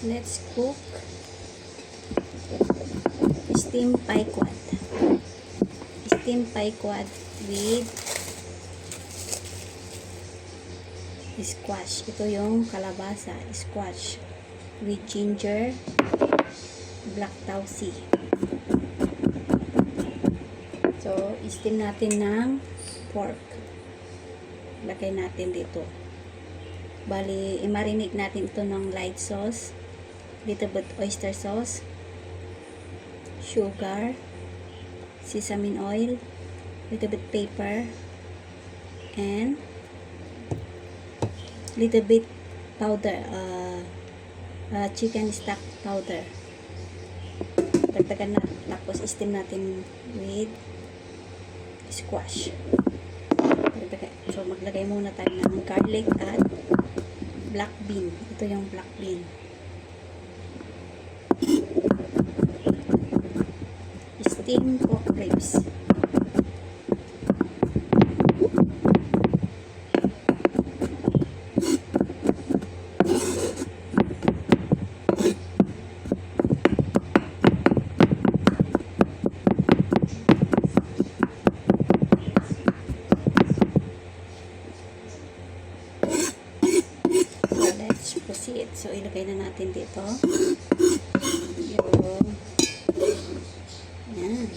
Let's cook steamed pie quad. Steamed pie quad with squash. Ito yung kalabasa, squash with ginger, black tausi. So, steam natin ng pork. Lagay natin dito. Bali, i-marinate natin ito ng light sauce, little bit oyster sauce, sugar, sesame oil, little bit pepper, and little bit powder, chicken stock powder. Dagdagan na. Tapos, steam natin with squash. So, maglagay muna tayo ng garlic at black bean. Ito yung black bean. Steamed pork ribs. Proceed. So, ilagay na natin dito yung yan.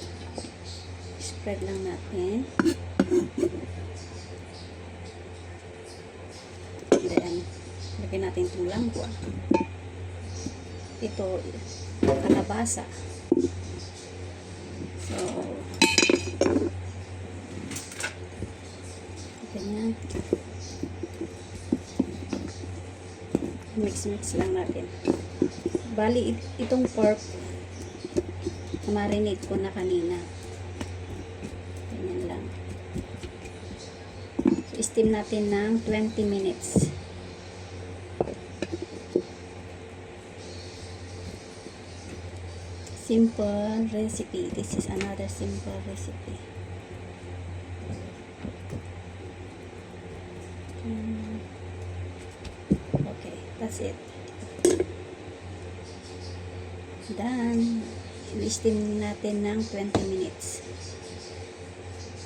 Spread lang natin. Then, ilagay natin itong langwa. Ito, kalabasa. So, ganyan. Mix lang natin. Bali, itong pork marinate ko na kanina. Ganyan lang. So, steam natin ng 20 minutes. Simple recipe. This is another simple recipe. Okay, that's it. Done. I-steam natin ng 20 minutes.